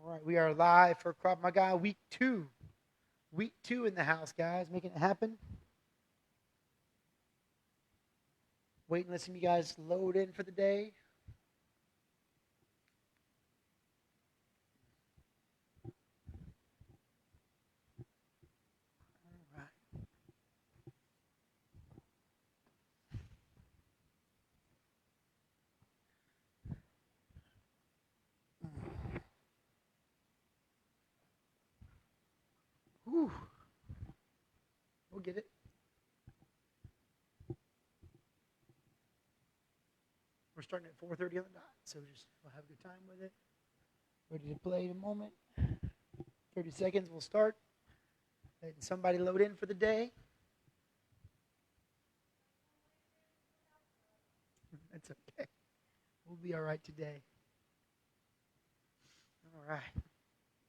All right, we are live for Krav Maga week 2. Week 2 in the house, guys. Making it happen. Waiting to see you guys load in for the day. All right. Whew. We'll get it. We're starting at 4:30 on the dot, so we'll have a good time with it. Ready to play in a moment. 30 seconds, we'll start. Letting somebody load in for the day. That's okay. We'll be all right today. All right.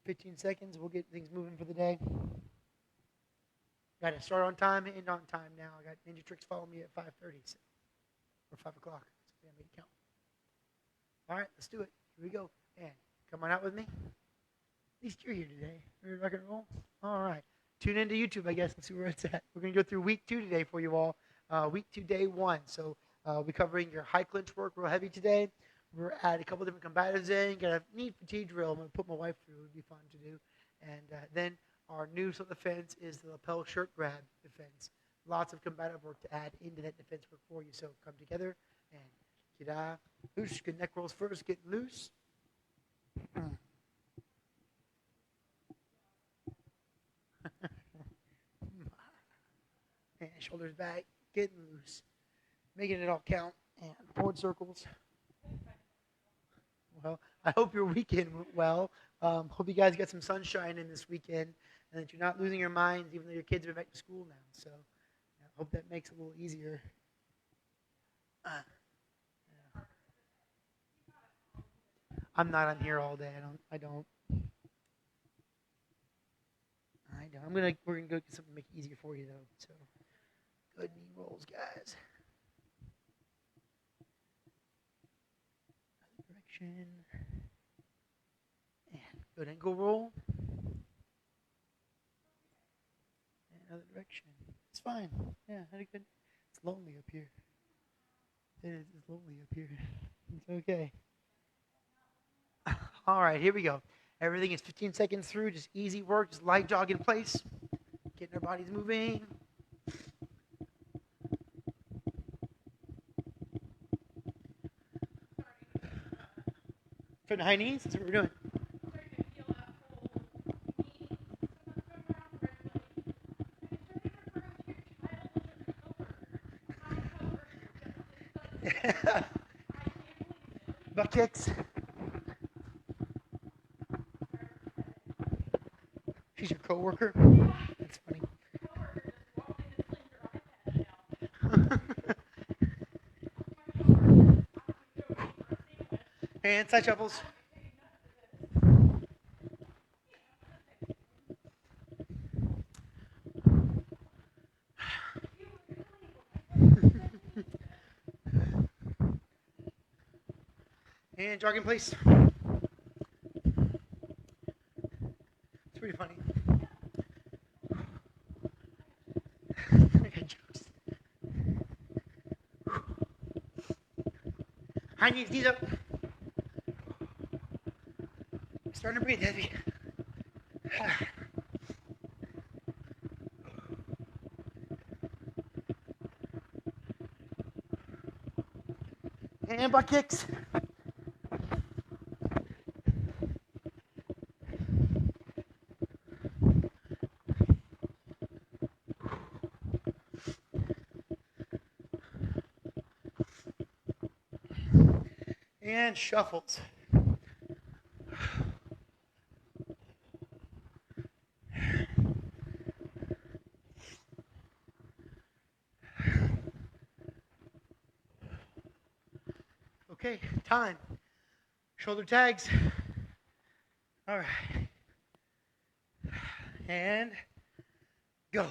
15 seconds, we'll get things moving for the day. Got to start on time, end on time now. I got Ninja Tricks following me at 5:30 or 5 o'clock. So make it count. All right, let's do it. Here we go. And come on out with me. At least you're here today. Ready to rock and roll? All right. Tune into YouTube, I guess, and see where it's at. We're going to go through week 2 today for you all. Week 2, day 1. So we'll be covering your high clinch work real heavy today. We're at a couple different combatives in. Got a neat fatigue drill I'm going to put my wife through. It would be fun to do. And then our new defense is the lapel shirt grab defense. Lots of combative work to add into that defense work for you. So come together and get loose. Good neck rolls first. Get loose. And shoulders back. Get loose. Making it all count. And forward circles. Well, I hope your weekend went well. Hope you guys got some sunshine in this weekend and that you're not losing your minds even though your kids are back to school now. So I hope that makes it a little easier. Yeah. I'm not on here all day. I don't. We're gonna go get something to make it easier for you though. So good knee rolls, guys. Other direction. And good ankle roll. And another direction. It's fine. Yeah, had a good. It's lonely up here. It's lonely up here. It's okay. All right, here we go. Everything is 15 seconds through, just easy work, just light jog in place, getting our bodies moving. From the high knees, that's what we're doing. Butt kicks. She's your coworker. That's funny. And side shuffles. And jog in place. It's pretty funny. I got jokes. High knees up. Starting to breathe heavy. And butt kicks. And shuffles. Okay, time. Shoulder tags. All right. And go.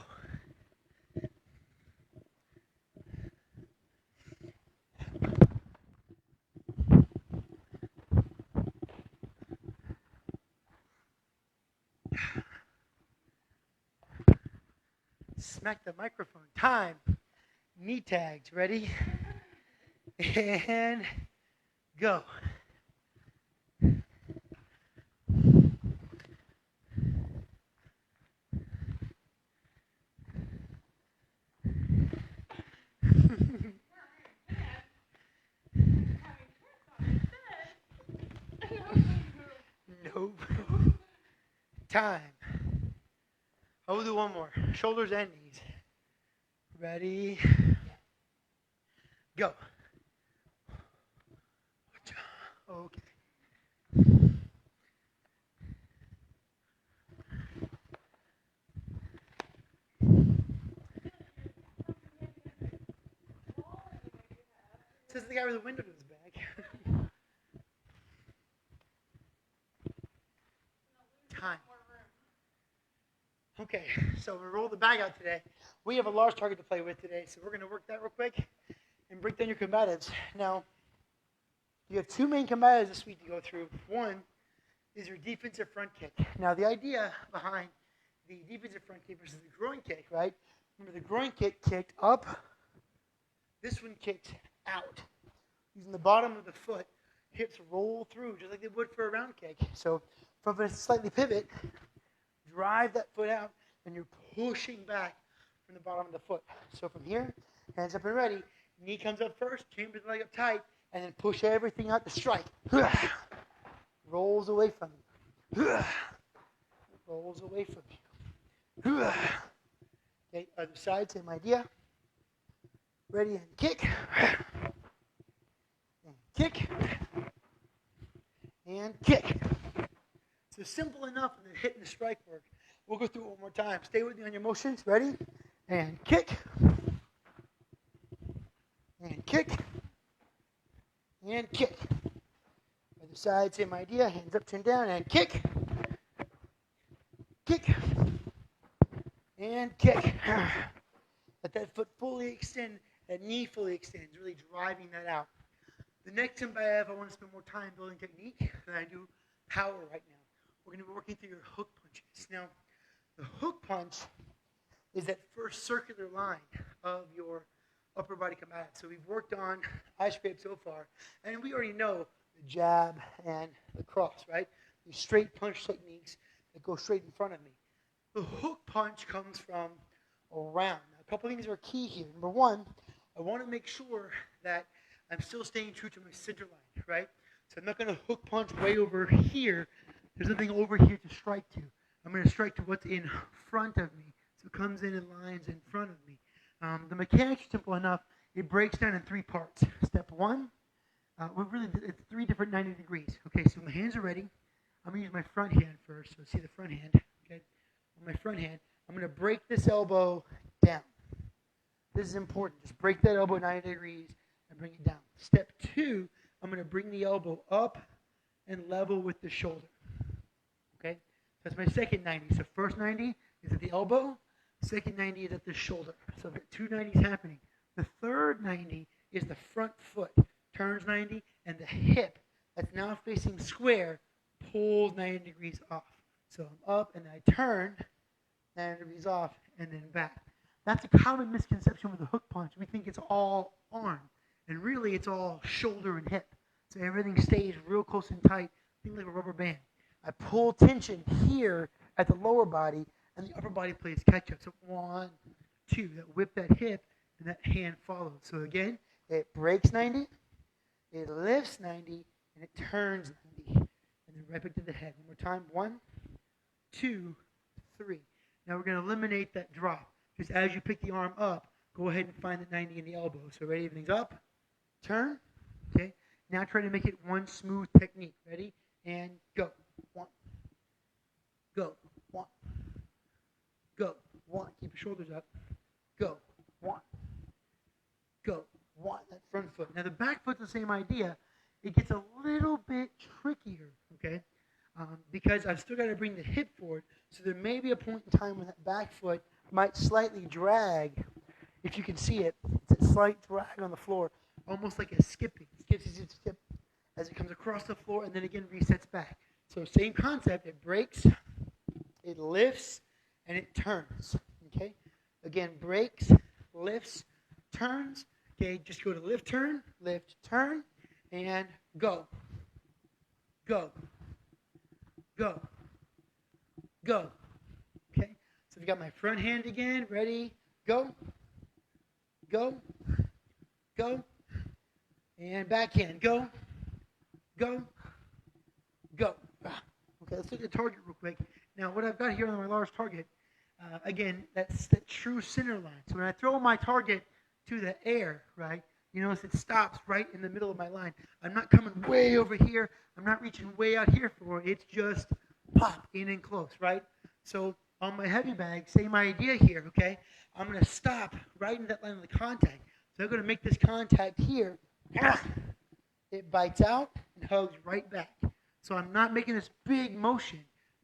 smack the microphone. Time. Knee tags. Ready? And go. Nope. Time. I will do one more. Shoulders and knees. Ready? Go. Okay. Says the guy with the window in his bag. Time. Okay, so we roll the bag out today. We have a large target to play with today, so we're going to work that real quick and break down your combatives. Now, you have two main combatives this week to go through. One is your defensive front kick. Now, the idea behind the defensive front kick versus the groin kick, right? Remember, the groin kick kicked up. This one kicked out. Using the bottom of the foot, hips roll through just like they would for a round kick. So, from a slightly pivot, drive that foot out, and you're pushing back from the bottom of the foot. So from here, hands up and ready. Knee comes up first, chamber the leg up tight, and then push everything out to strike. Rolls away from you. Rolls away from you. Okay, other side, same idea. Ready and kick. And kick. And kick. So simple enough and then hitting the strike work. We'll go through it one more time. Stay with me on your motions. Ready? And kick. And kick. And kick. Other side, same idea. Hands up, chin down, and kick. Kick. And kick. Let that foot fully extend, that knee fully extends, really driving that out. The next combative, I want to spend more time building technique than I do power right now. We're going to be working through your hook punches. Now, the hook punch is that first circular line of your upper body combative. So we've worked on eye scrape so far, and we already know the jab and the cross, right? These straight punch techniques that go straight in front of me. The hook punch comes from around. Now, a couple things are key here. Number one, I want to make sure that I'm still staying true to my center line, right? So I'm not going to hook punch way over here. There's nothing over here to strike to. I'm going to strike to what's in front of me. So it comes in and lines in front of me. The mechanics are simple enough. It breaks down in three parts. Step one, it's three different 90 degrees. Okay, so my hands are ready. I'm going to use my front hand first. So see the front hand. Okay, on my front hand, I'm going to break this elbow down. This is important. Just break that elbow 90 degrees and bring it down. Step two, I'm going to bring the elbow up and level with the shoulder. Okay, that's my second 90. So first 90 is at the elbow. Second 90 is at the shoulder. So I've got two 90s happening. The third 90 is the front foot. Turns 90, and the hip that's now facing square pulls 90 degrees off. So I'm up, and I turn 90 degrees off, and then back. That's a common misconception with the hook punch. We think it's all arm, and really it's all shoulder and hip. So everything stays real close and tight, think like a rubber band. I pull tension here at the lower body, and the upper body plays catch up. So 1, 2, that whip that hip, and that hand follows. So again, it breaks 90, it lifts 90, and it turns 90. And then right back to the head. One more time. 1, 2, 3. Now we're going to eliminate that drop. Just as you pick the arm up, go ahead and find the 90 in the elbow. So ready, everything's up, turn, okay? Now try to make it one smooth technique. Ready? And go. 1, go, 1, go, 1. Keep your shoulders up. Go, 1, go, 1. That front foot. Now the back foot's the same idea. It gets a little bit trickier, okay? Because I've still got to bring the hip forward. So there may be a point in time when that back foot might slightly drag. If you can see it, it's a slight drag on the floor, almost like a skipping. Skip as it comes across the floor and then again resets back. So same concept. It breaks, it lifts, and it turns. Okay. Again, breaks, lifts, turns. Okay, just go to lift, turn, and go. Go. Go. Go. Okay, so we got my front hand again. Ready? Go. Go. Go. And back hand. Go. Go. Go. Okay, let's look at the target real quick. Now, what I've got here on my large target, again, that's the true center line. So when I throw my target to the air, right, you notice it stops right in the middle of my line. I'm not coming way over here. I'm not reaching way out here for it. It's just pop in and close, right? So on my heavy bag, same idea here, okay? I'm going to stop right in that line of the contact. So I'm going to make this contact here. It bites out and hugs right back. So I'm not making this big motion,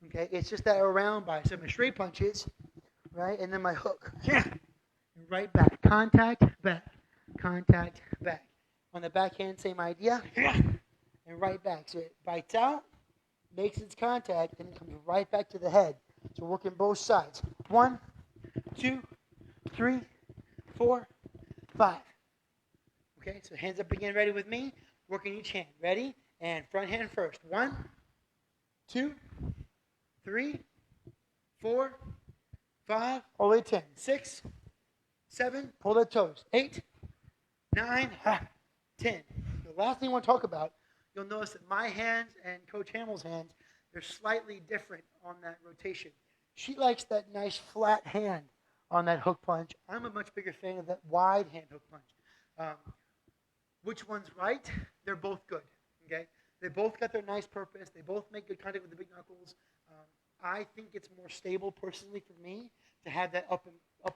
okay? It's just that around bite. So my straight punches, right? And then my hook. And right back. Contact, back. Contact, back. On the backhand, same idea. And right back. So it bites out, makes its contact, and it comes right back to the head. So we're working both sides. 1, 2, 3, 4, 5. Okay, so hands up again, ready with me. Working each hand. Ready? And front hand first. 1, 2, 3, 4, 5, all the way to 10. 6, 7, pull the toes. 8, 9, 10. The last thing I want to talk about, you'll notice that my hands and Coach Hamill's hands, they're slightly different on that rotation. She likes that nice flat hand on that hook punch. I'm a much bigger fan of that wide hand hook punch. Which one's right? They're both good. Okay, they both got their nice purpose. They both make good contact with the big knuckles. I think it's more stable, personally, for me to have that up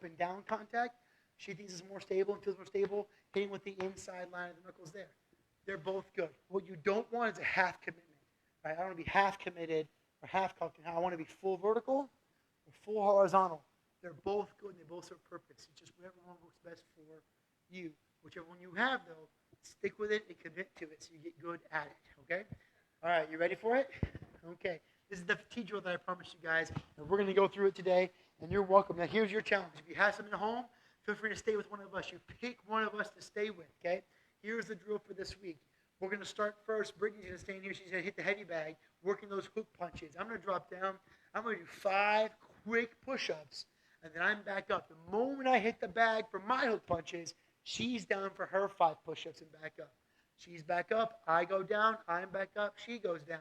and down contact. She thinks it's more stable and feels more stable hitting with the inside line of the knuckles there. They're both good. What you don't want is a half commitment. Right? I don't want to be half committed or half cocked. I want to be full vertical or full horizontal. They're both good and they both serve purpose. It's just whatever one works best for you. Whichever one you have, though, stick with it and commit to it so you get good at it, okay? All right, you ready for it? Okay. This is the fatigue drill that I promised you guys, and we're going to go through it today, and you're welcome. Now, here's your challenge. If you have something at home, feel free to stay with one of us. You pick one of us to stay with, okay? Here's the drill for this week. We're going to start first. Brittany's going to stay in here. She's going to hit the heavy bag, working those hook punches. I'm going to drop down. I'm going to do 5 quick push-ups, and then I'm back up. The moment I hit the bag for my hook punches, she's down for her 5 push-ups and back up. She's back up. I go down. I'm back up. She goes down.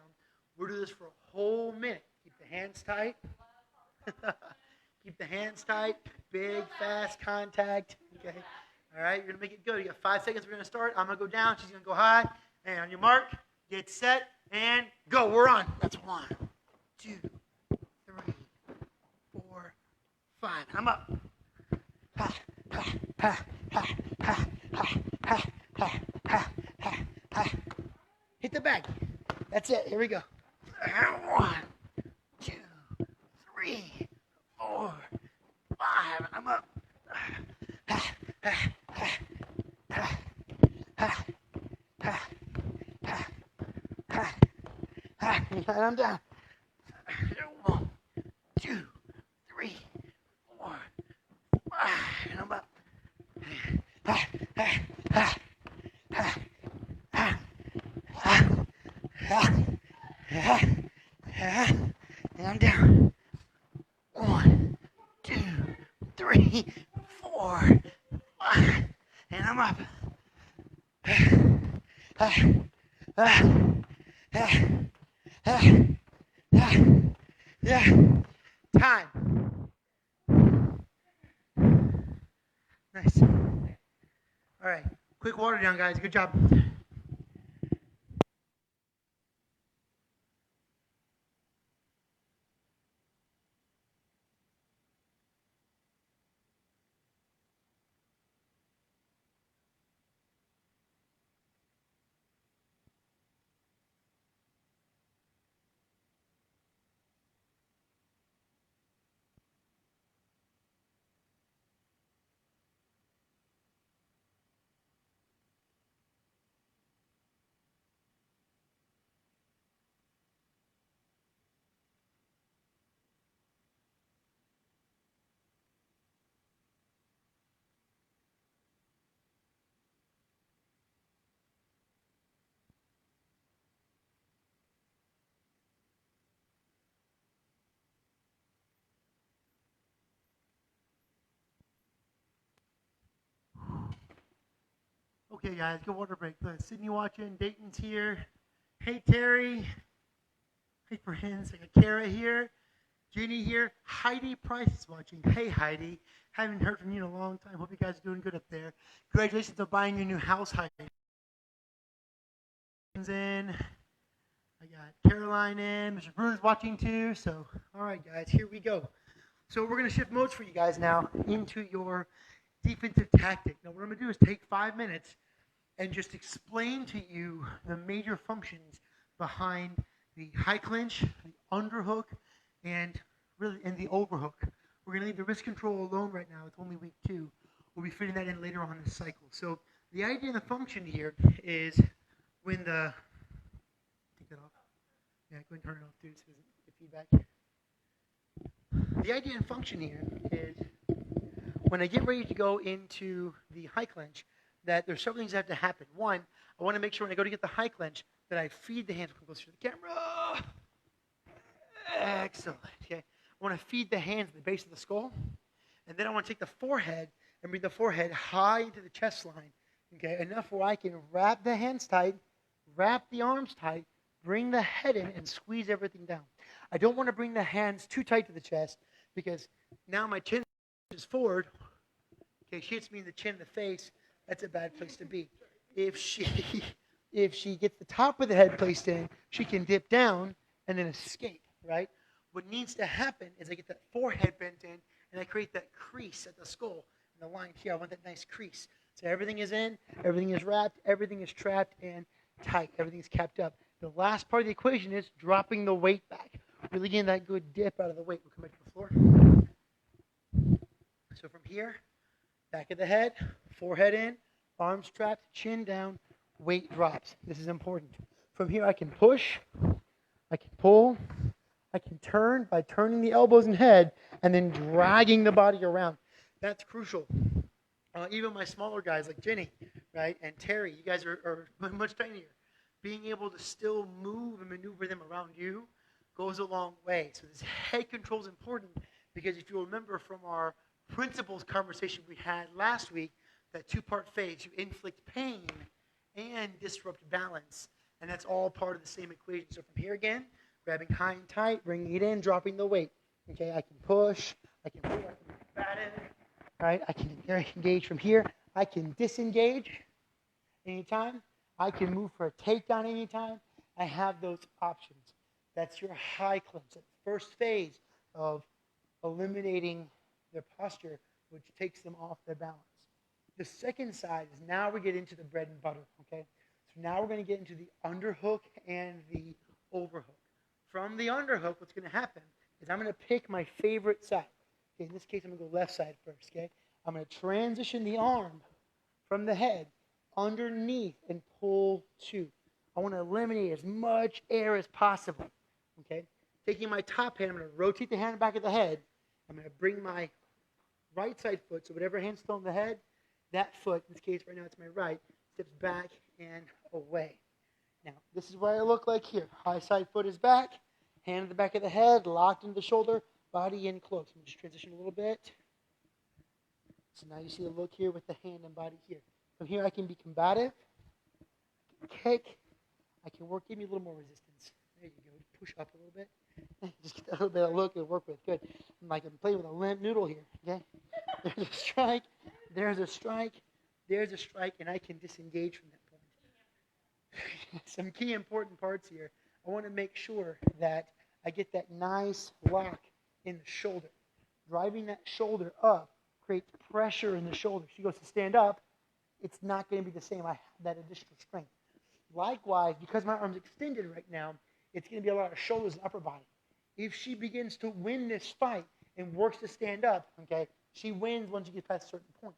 We'll do this for a whole minute. Keep the hands tight. Keep the hands tight. Big, fast contact. Okay. All right. You're going to make it good. You got 5 seconds. We're going to start. I'm going to go down. She's going to go high. And on your mark, get set, and go. We're on. That's 1, 2, 3, 4, 5. I'm up. Ha, ha, ha, ha, ha, ha, ha, ha, ha, ha, ha. Hit the bag. That's it. Here we go. 1, 2, 3, 4, 5. I'm up. Ha, ha, ha, ha, ha, ha, ha, ha, ha. And I'm down. 1, 2, 3, 4, 5. And I'm up. Ha, ha, ha, ha, ha, ha, ha, ha, and I'm down. 1, 2, 3, 4, 5, and I'm up. Time. Nice. All right. Quick water down, guys. Good job. Okay, guys, good water break. Sydney watching, Dayton's here. Hey, Terry. Hey, friends. I got Kara here. Jenny here. Heidi Price is watching. Hey, Heidi. Haven't heard from you in a long time. Hope you guys are doing good up there. Congratulations on buying your new house, Heidi. In. I got Caroline in. Mr. Bruno's watching too. So, all right, guys, here we go. So we're going to shift modes for you guys now into your defensive tactic. Now, what I'm going to do is take 5 minutes and just explain to you the major functions behind the high clinch, the underhook, and really the overhook. We're going to leave the wrist control alone right now. It's only week 2. We'll be fitting that in later on in the cycle. So the idea and the function here is when the take that off. Yeah, go ahead and turn it off too so it doesn't get feedback. The idea and function here is when I get ready to go into the high clinch, that there's several things that have to happen. One, I want to make sure when I go to get the high clinch that I feed the hands. Come closer to the camera. Excellent. Okay. I want to feed the hands at the base of the skull, and then I want to take the forehead and bring the forehead high into the chest line. Okay, enough where I can wrap the hands tight, wrap the arms tight, bring the head in, and squeeze everything down. I don't want to bring the hands too tight to the chest because now my chin is forward. Okay, she hits me in the chin, the face. That's a bad place to be. If she gets the top of the head placed in, she can dip down and then escape, right? What needs to happen is I get that forehead bent in and I create that crease at the skull and the line here. I want that nice crease. So everything is in, everything is wrapped, everything is trapped and tight. Everything is kept up. The last part of the equation is dropping the weight back. Really getting that good dip out of the weight. We'll come back to the floor. So from here, back of the head, forehead in, arms trapped, chin down, weight drops. This is important. From here, I can push, I can pull, I can turn by turning the elbows and head and then dragging the body around. That's crucial. Even my smaller guys like Jenny, right, and Terry, you guys are much tinier. Being able to still move and maneuver them around you goes a long way. So this head control is important because if you remember from our principles conversation we had last week, that 2-part phase, you inflict pain and disrupt balance. And that's all part of the same equation. So from here again, grabbing high and tight, bringing it in, dropping the weight. Okay, I can push, I can pull, I can be combative, right? I can engage from here. I can disengage anytime. I can move for a takedown anytime. I have those options. That's your high clinch, that first phase of eliminating their posture, which takes them off their balance. The second side is now we get into the bread and butter, okay? So now we're going to get into the underhook and the overhook. From the underhook, what's going to happen is I'm going to pick my favorite side. Okay, in this case, I'm going to go left side first, okay? I'm going to transition the arm from the head underneath and pull 2. I want to eliminate as much air as possible, okay? Taking my top hand, I'm going to rotate the hand back of the head. I'm going to bring my right side foot, so whatever hand's still on the head, that foot, in this case right now it's my right, steps back and away. Now, this is what I look like here. High side foot is back, hand at the back of the head, locked into the shoulder, body in close. Let me just transition a little bit. So now you see the look here with the hand and body here. From here I can be combative, I can kick, I can work, give me a little more resistance. There you go, push up a little bit. Just get a little bit of look and work with. Good. I'm like I'm playing with a limp noodle here. Okay. There's a strike. There's a strike. There's a strike, and I can disengage from that point. Some key important parts here. I want to make sure that I get that nice lock in the shoulder. Driving that shoulder up creates pressure in the shoulder. She goes to stand up. It's not going to be the same. I have that additional strength. Likewise, because my arm's extended right now, it's going to be a lot of shoulders and upper body. If she begins to win this fight and works to stand up, okay, she wins once she gets past a certain point.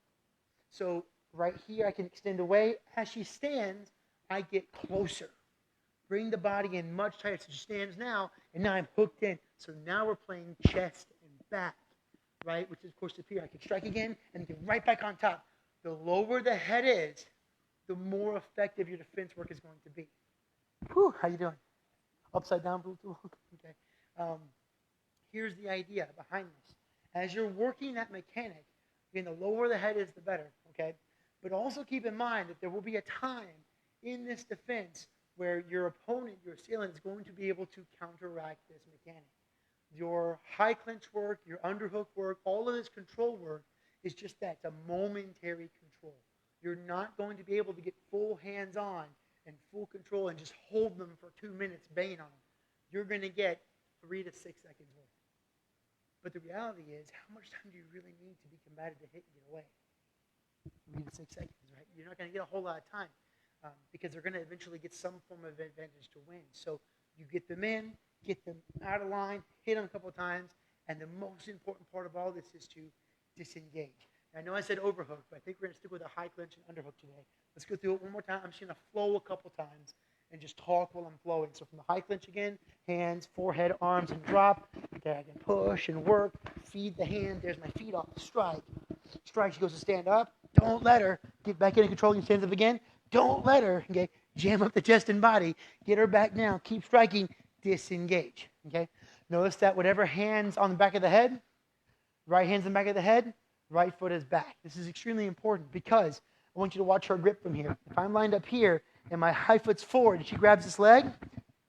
So right here, I can extend away. As she stands, I get closer. Bring the body in much tighter. So she stands now, and now I'm hooked in. So now we're playing chest and back, right, which is, of course, up here. I can strike again and get right back on top. The lower the head is, the more effective your defense work is going to be. Whew, how you doing? Upside down, blue tool. Okay. Here's the idea behind this. As you're working that mechanic, again, the lower the head is, the better. Okay. But also keep in mind that there will be a time in this defense where your opponent, your assailant, is going to be able to counteract this mechanic. Your high clinch work, your underhook work, all of this control work is just that. It's a momentary control. You're not going to be able to get full hands-on and full control and just hold them for 2 minutes banging on them. You're going to get 3 to 6 seconds worth. But the reality is, how much time do you really need to be combative to hit and get away? 3 to 6 seconds, right? You're not going to get a whole lot of time because they're going to eventually get some form of advantage to win. So you get them in, get them out of line, hit them a couple of times, and the most important part of all this is to disengage. Now, I know I said overhook, but I think we're going to stick with a high clinch and underhook today. Let's go through it one more time. I'm just going to flow a couple times and just talk while I'm flowing. So from the high clinch again, hands, forehead, arms, and drop. Okay, I can push and work, feed the hand. There's my feet off, strike. Strike, she goes to stand up. Don't let her. Get back into control and stands up again. Don't let her. Okay, jam up the chest and body. Get her back down. Keep striking. Disengage. Okay, notice that whatever hand's on the back of the head, right hand's on the back of the head, right foot is back. This is extremely important because I want you to watch her grip from here. If I'm lined up here and my high foot's forward and she grabs this leg,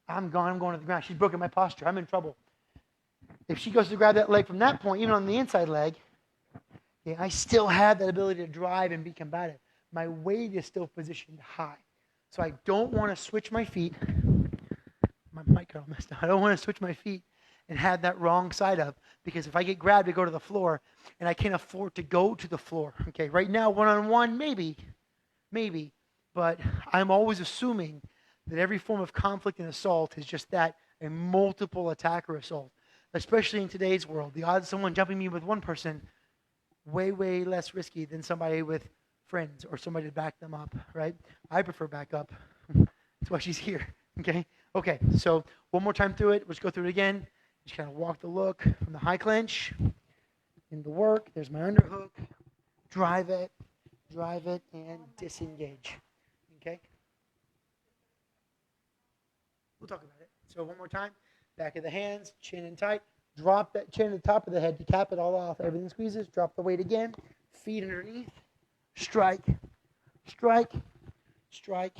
I'm gone. I'm going to the ground. She's broken my posture. I'm in trouble. If she goes to grab that leg from that point, even on the inside leg, okay, I still have that ability to drive and be combative. My weight is still positioned high. So I don't want to switch my feet. My mic got all messed up. I don't want to switch my feet and have that wrong side up because if I get grabbed to go to the floor and I can't afford to go to the floor, okay, right now one-on-one, maybe, but I'm always assuming that every form of conflict and assault is just that, a multiple attack or assault, especially in today's world. The odds of someone jumping me with one person, way, way less risky than somebody with friends or somebody to back them up, right? I prefer backup. That's why she's here, okay? Okay, so one more time through it. Let's go through it again. Just kind of walk the look from the high clinch into work. There's my underhook. Drive it, and disengage, okay? We'll talk about it. So one more time. Back of the hands, chin in tight. Drop that chin to the top of the head to cap it all off. Everything squeezes. Drop the weight again. Feet underneath. Strike, strike, strike,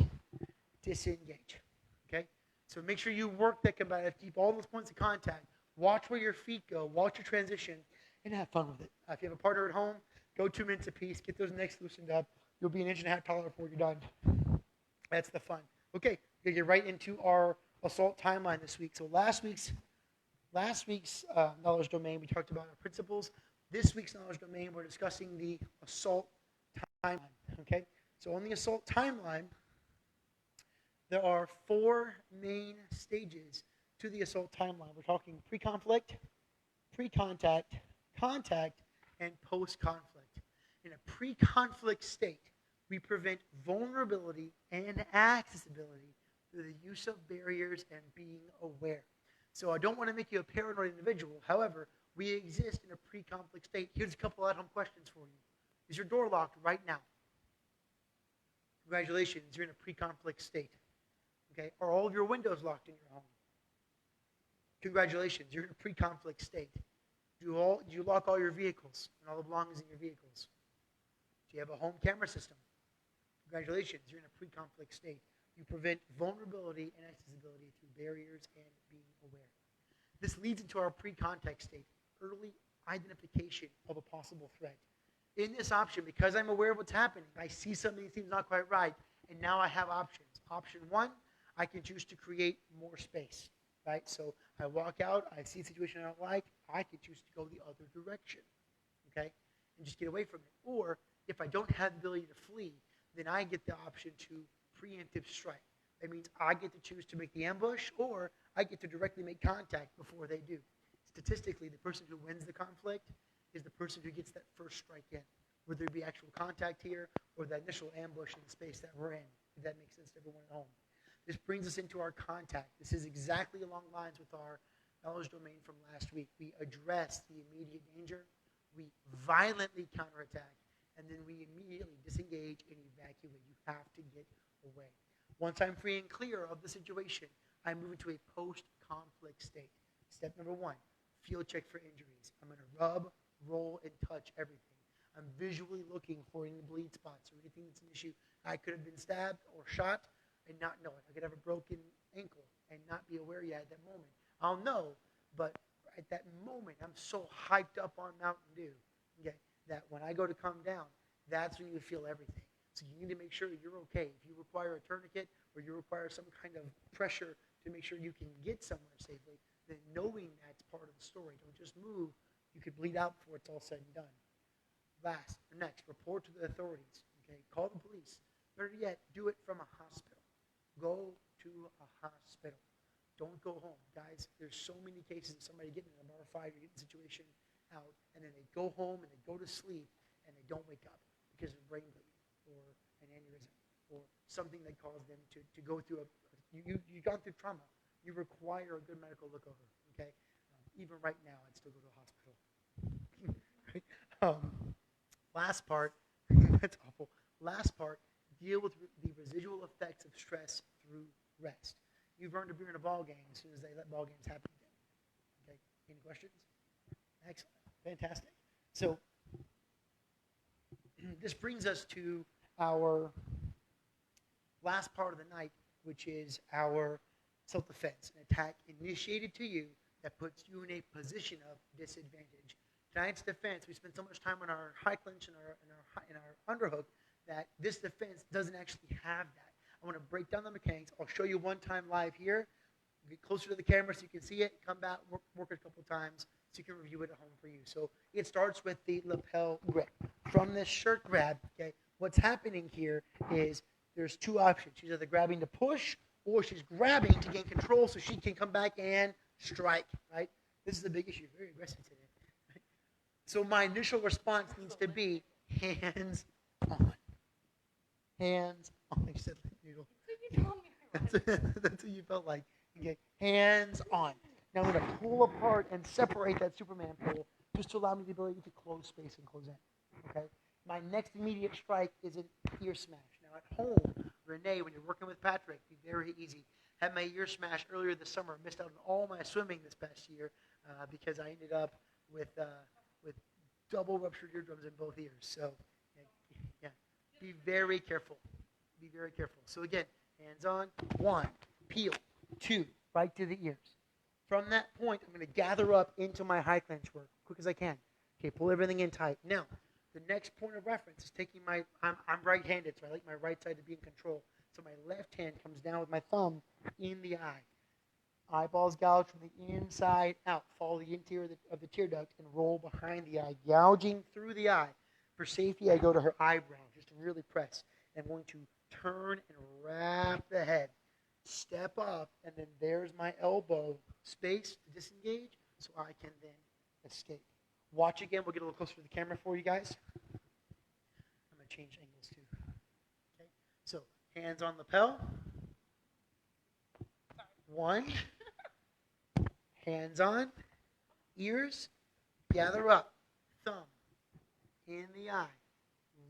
disengage. Okay? So make sure you work that combative. Keep all those points of contact. Watch where your feet go. Watch your transition. And have fun with it. If you have a partner at home, go 2 minutes apiece. Get those necks loosened up. You'll be an inch and a half taller before you're done. That's the fun. Okay, we're going to get right into our assault timeline this week. So last week's knowledge domain, we talked about our principles. This week's knowledge domain, we're discussing the assault timeline. Okay, so on the assault timeline, there are 4 main stages to the assault timeline. We're talking pre-conflict, pre-contact, contact, and post-conflict. In a pre-conflict state, we prevent vulnerability and accessibility through the use of barriers and being aware. So I don't want to make you a paranoid individual. However, we exist in a pre-conflict state. Here's a couple at-home questions for you. Is your door locked right now? Congratulations, you're in a pre-conflict state. Okay, are all of your windows locked in your home? Congratulations, you're in a pre-conflict state. Do you lock all your vehicles and all the belongings in your vehicles? Do you have a home camera system? Congratulations, you're in a pre-conflict state. You prevent vulnerability and accessibility through barriers and being aware. This leads into our pre-contact state, early identification of a possible threat. In this option, because I'm aware of what's happening, I see something that seems not quite right, and now I have options. Option 1, I can choose to create more space, right? So I walk out, I see a situation I don't like, I can choose to go the other direction, okay? And just get away from it. Or if I don't have the ability to flee, then I get the option to preemptive strike. That means I get to choose to make the ambush, or I get to directly make contact before they do. Statistically, the person who wins the conflict is the person who gets that first strike in, whether it be actual contact here or that initial ambush in the space that we're in, if that makes sense to everyone at home. This brings us into our contact. This is exactly along lines with our knowledge domain from last week. We address the immediate danger, we violently counterattack, and then we immediately disengage and evacuate. You have to get away. Once I'm free and clear of the situation, I move into a post-conflict state. Step number 1, field check for injuries. I'm going to rub, roll, and touch everything. I'm visually looking for any bleed spots or anything that's an issue. I could have been stabbed or shot and not know it. I could have a broken ankle and not be aware yet at that moment. I'll know, but at that moment, I'm so hyped up on Mountain Dew, okay, that when I go to come down, that's when you feel everything. So you need to make sure that you're okay. If you require a tourniquet or you require some kind of pressure to make sure you can get somewhere safely, then knowing that's part of the story. Don't just move. You could bleed out before it's all said and done. Next, report to the authorities. Okay, call the police. Better yet, do it from a hospital. Go to a hospital. Don't go home. Guys, there's so many cases of somebody getting in a bar fight or getting a situation out, and then they go home and they go to sleep, and they don't wake up because of brain bleed or an aneurysm or something that caused them to go through you've gone through trauma. You require a good medical look over, okay? Even right now, I'd still go to a hospital. Last part, that's awful. Last part, deal with the residual effects of stress through rest. You've earned a beer in a ball game as soon as they let ball games happen again. Okay, any questions? Excellent, fantastic. So this brings us to our last part of the night, which is our self-defense, an attack initiated to you that puts you in a position of disadvantage. Tonight's defense, we spend so much time on our high clinch and our underhook that this defense doesn't actually have that. I want to break down the mechanics. I'll show you one time live here. Get closer to the camera so you can see it. Come back, work it a couple times so you can review it at home for you. So it starts with the lapel grip. From this shirt grab, okay, what's happening here is there's two options. She's either grabbing to push or she's grabbing to gain control so she can come back and strike, right? This is a big issue. Very aggressive today. Right? So my initial response needs to be hands on. Hands on. Like you said, noodle. That's what you felt like. Okay, hands on. Now I'm going to pull apart and separate that Superman pull just to allow me the ability to close space and close in. Okay. My next immediate strike is an ear smash. Now at home, Renee, when you're working with Patrick, be very easy. Had my ear smash earlier this summer. Missed out on all my swimming this past year because I ended up with double ruptured eardrums in both ears. So yeah, be very careful. Be very careful. So again, hands on. 1, peel. 2, right to the ears. From that point, I'm going to gather up into my high clench work, quick as I can. Okay, pull everything in tight. Now, the next point of reference is taking I'm right-handed, so I like my right side to be in control. So my left hand comes down with my thumb in the eye. Eyeballs gouge from the inside out. Follow the interior of the tear duct and roll behind the eye, gouging through the eye. For safety, I go to her eyebrow, just to really press. I'm going to turn and wrap the head. Step up, and then there's my elbow space to disengage so I can then escape. Watch again. We'll get a little closer to the camera for you guys. I'm going to change angles too. Okay. So hands on lapel. 1. Hands on. Ears. Gather up. Thumb in the eye.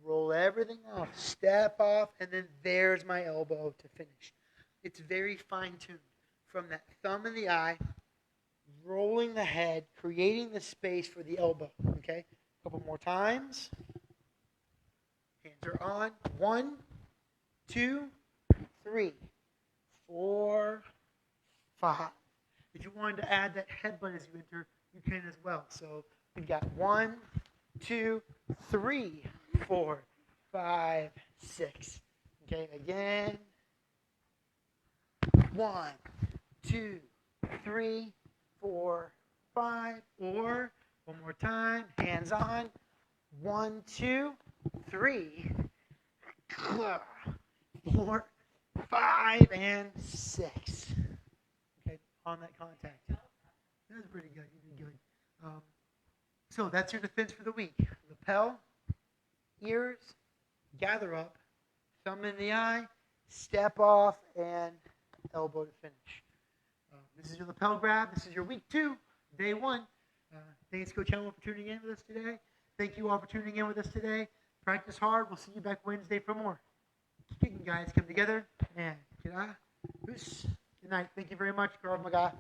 Roll everything off. Step off, and then there's my elbow to finish. It's very fine-tuned. From that thumb in the eye, rolling the head, creating the space for the elbow. Okay? A couple more times. Hands are on. 1, 2, 3, 4, 5. If you wanted to add that headbutt as you enter, you can as well. So we've got 1, 2, 3, 4, 5, 6. Okay, again. 1, 2, 3, 4, 5. Or one more time, hands on. 1, 2, 3, 4, 5, and 6. Okay, on that contact. That was pretty good. You did good. So that's your defense for the week. Lapel, ears, gather up, thumb in the eye, step off, and elbow to finish. This is your lapel grab. This is your week 2, day 1. Thanks, Coach Helen, for tuning in with us today. Thank you all for tuning in with us today. Practice hard. We'll see you back Wednesday for more. Kicking guys, come together and get out. Good night. Thank you very much, Krav Maga.